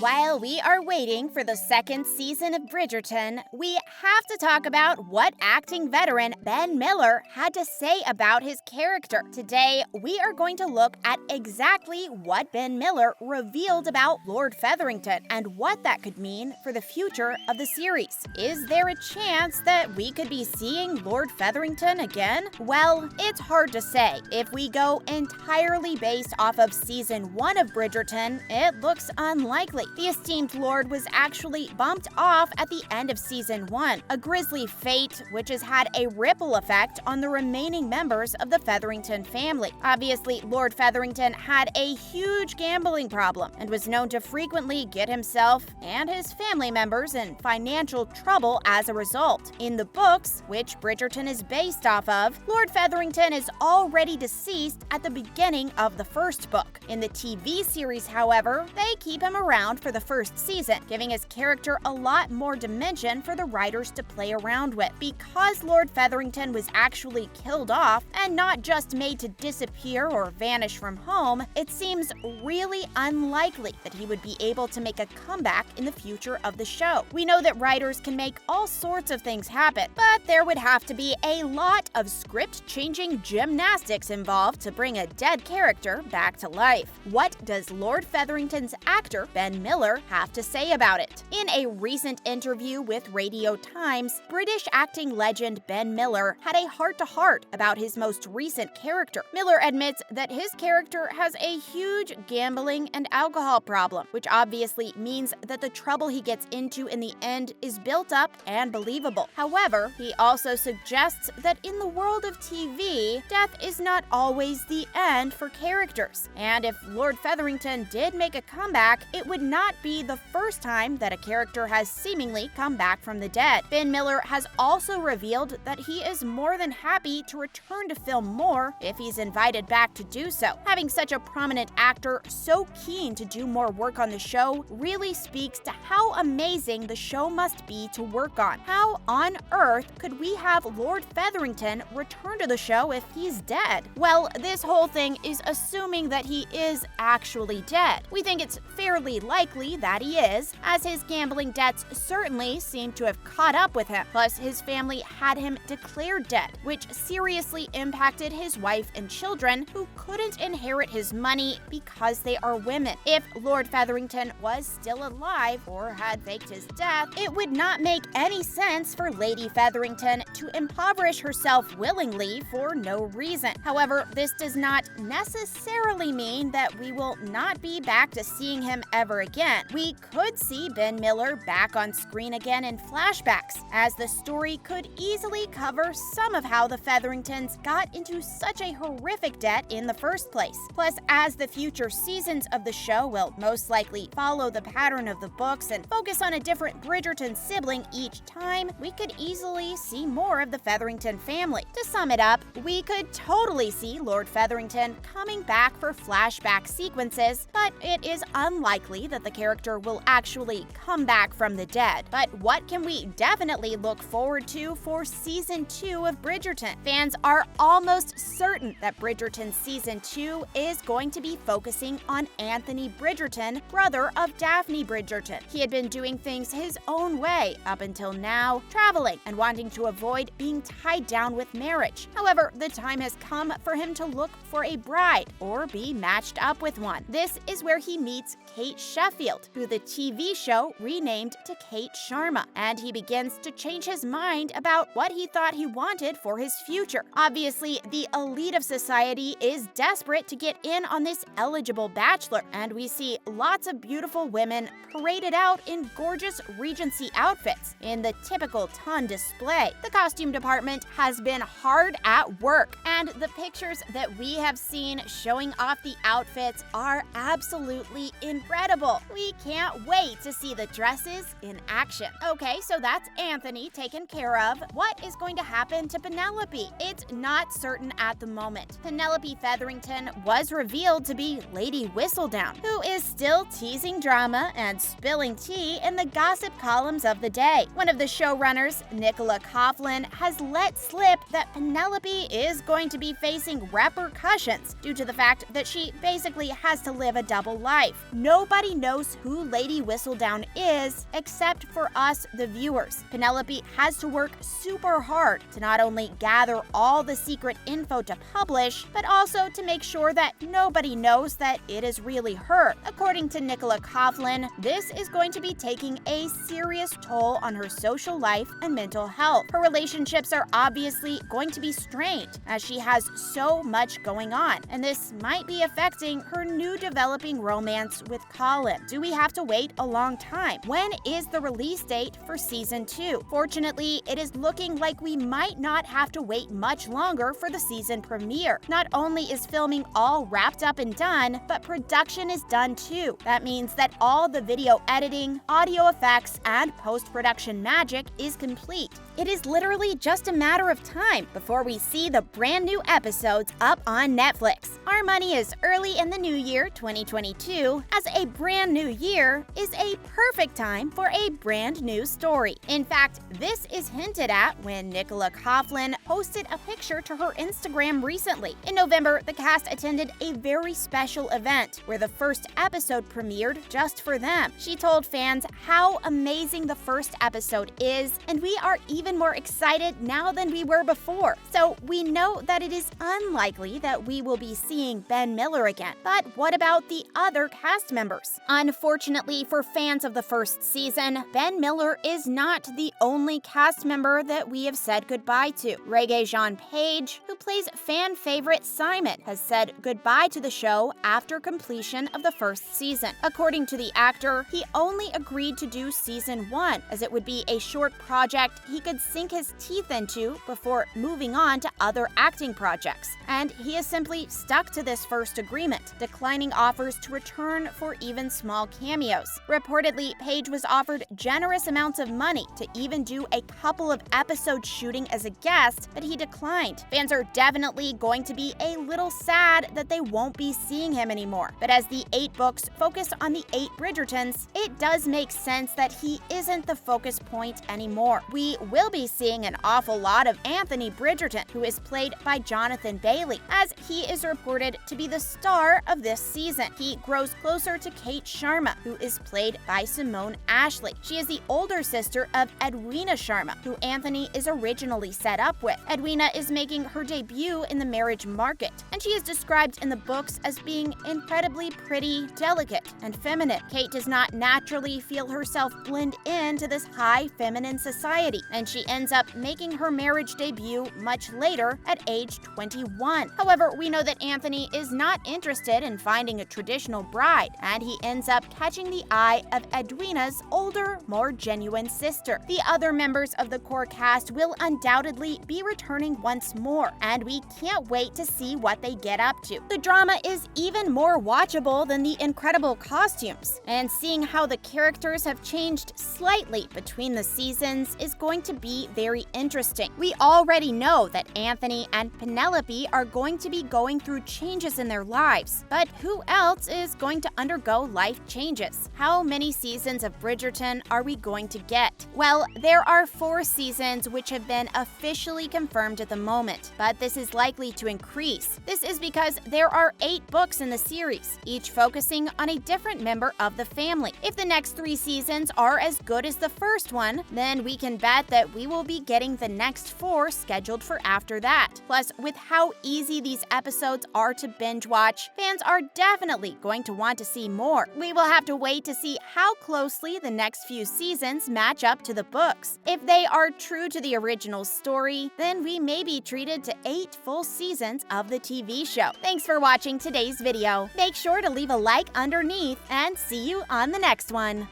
While we are waiting for the second season of Bridgerton, we have to talk about what acting veteran Ben Miller had to say about his character. Today, we are going to look at exactly what Ben Miller revealed about Lord Featherington and what that could mean for the future of the series. Is there a chance that we could be seeing Lord Featherington again? Well, it's hard to say. If we go entirely based off of season 1 of Bridgerton, it looks unlikely. The esteemed lord was actually bumped off at the end of season 1, a grisly fate which has had a ripple effect on the remaining members of the Featherington family. Obviously, Lord Featherington had a huge gambling problem and was known to frequently get himself and his family members in financial trouble as a result. In the books, which Bridgerton is based off of, Lord Featherington is already deceased at the beginning of the first book. In the TV series, however, they keep him around for the first season, giving his character a lot more dimension for the writers to play around with. Because Lord Featherington was actually killed off and not just made to disappear or vanish from home, it seems really unlikely that he would be able to make a comeback in the future of the show. We know that writers can make all sorts of things happen, but there would have to be a lot of script-changing gymnastics involved to bring a dead character back to life. What does Lord Featherington's actor, Ben Miller, have to say about it? In a recent interview with RadioTimes, British acting legend Ben Miller had a heart-to-heart about his most recent character. Miller admits that his character has a huge gambling and alcohol problem, which obviously means that the trouble he gets into in the end is built up and believable. However, he also suggests that in the world of TV, death is not always the end for characters. And if Lord Featherington did make a comeback, it would not be the first time that a character has seemingly come back from the dead. Ben Miller has also revealed that he is more than happy to return to film more if he's invited back to do so. Having such a prominent actor so keen to do more work on the show really speaks to how amazing the show must be to work on. How on earth could we have Lord Featherington return to the show if he's dead? Well, this whole thing is assuming that he is actually dead. We think it's fairly likely that he is, as his gambling debts certainly seem to have caught up with him. Plus, his family had him declared dead, which seriously impacted his wife and children, who couldn't inherit his money because they are women. If Lord Featherington was still alive or had faked his death, it would not make any sense for Lady Featherington to impoverish herself willingly for no reason. However, this does not necessarily mean that we will not be back to seeing him ever again. We could see Ben Miller back on screen again in flashbacks, as the story could easily cover some of how the Featheringtons got into such a horrific debt in the first place. Plus, as the future seasons of the show will most likely follow the pattern of the books and focus on a different Bridgerton sibling each time, we could easily see more of the Featherington family. To sum it up, we could totally see Lord Featherington coming back for flashback sequences, but it is unlikely that the character will actually come back from the dead. But what can we definitely look forward to for season 2 of Bridgerton? Fans are almost certain that Bridgerton season 2 is going to be focusing on Anthony Bridgerton, brother of Daphne Bridgerton. He had been doing things his own way up until now, traveling and wanting to avoid being tied down with marriage. However, the time has come for him to look for a bride or be matched up with one. This is where he meets Kate Sheffield, who the TV show renamed to Kate Sharma, and he begins to change his mind about what he thought he wanted for his future. Obviously, the elite of society is desperate to get in on this eligible bachelor, and we see lots of beautiful women paraded out in gorgeous Regency outfits in the typical ton display. The costume department has been hard at work, and the pictures that we have seen showing off the outfits are absolutely incredible. We can't wait to see the dresses in action. Okay, so that's Anthony taken care of. What is going to happen to Penelope? It's not certain at the moment. Penelope Featherington was revealed to be Lady Whistledown, who is still teasing drama and spilling tea in the gossip columns of the day. One of the showrunners, Nicola Coughlan, has let slip that Penelope is going to be facing repercussions due to the fact that she basically has to live a double life. Nobody knows knows who Lady Whistledown is except for us, the viewers. Penelope has to work super hard to not only gather all the secret info to publish, but also to make sure that nobody knows that it is really her. According to Nicola Coughlan, this is going to be taking a serious toll on her social life and mental health. Her relationships are obviously going to be strained as she has so much going on, and this might be affecting her new developing romance with Colin. Do we have to wait a long time? When is the release date for season 2? Fortunately, it is looking like we might not have to wait much longer for the season premiere. Not only is filming all wrapped up and done, but production is done too. That means that all the video editing, audio effects, and post-production magic is complete. It is literally just a matter of time before we see the brand new episodes up on Netflix. Our money is early in the new year, 2022, as a brand new year is a perfect time for a brand new story. In fact, this is hinted at when Nicola Coughlan posted a picture to her Instagram recently. In November, the cast attended a very special event where the first episode premiered just for them. She told fans how amazing the first episode is, and we are even more excited now than we were before. So we know that it is unlikely that we will be seeing Ben Miller again. But what about the other cast members? Unfortunately for fans of the first season, Ben Miller is not the only cast member that we have said goodbye to. Regé-Jean Page, who plays fan favorite Simon, has said goodbye to the show after completion of the first season. According to the actor, he only agreed to do season 1 as it would be a short project he could sink his teeth into before moving on to other acting projects. And he has simply stuck to this first agreement, declining offers to return for even small cameos. Reportedly, Page was offered generous amounts of money to even do a couple of episodes shooting as a guest, but he declined. Fans are definitely going to be a little sad that they won't be seeing him anymore. But as the 8 books focus on the 8 Bridgertons, it does make sense that he isn't the focus point anymore. We will be seeing an awful lot of Anthony Bridgerton, who is played by Jonathan Bailey, as he is reported to be the star of this season. He grows closer to Kate Sharma, who is played by Simone Ashley. She is the older sister of Edwina Sharma, who Anthony is originally set up with. Edwina is making her debut in the marriage market, and she is described in the books as being incredibly pretty, delicate, and feminine. Kate does not naturally feel herself blend into this high feminine society, and she ends up making her marriage debut much later at age 21. However, we know that Anthony is not interested in finding a traditional bride, and he ends up catching the eye of Edwina's older, more genuine sister. The other members of the core cast will undoubtedly be returning once more, and we can't wait to see what they get up to. The drama is even more watchable than the incredible costumes, and seeing how the characters have changed slightly between the seasons is going to be very interesting. We already know that Anthony and Penelope are going to be going through changes in their lives, but who else is going to undergo life changes? How many seasons of Bridgerton are we going to get? Well, there are 4 seasons which have been officially confirmed at the moment, but this is likely to increase. This is because there are 8 books in the series, each focusing on a different member of the family. If the next 3 seasons are as good as the first one, then we can bet that we will be getting the next 4 scheduled for after that. Plus, with how easy these episodes are to binge watch, fans are definitely going to want to see more. We will have to wait to see how closely the next few seasons match up to the books. If they are true to the original story, then we may be treated to 8 full seasons of the TV show. Thanks for watching today's video. Make sure to leave a like underneath and see you on the next one.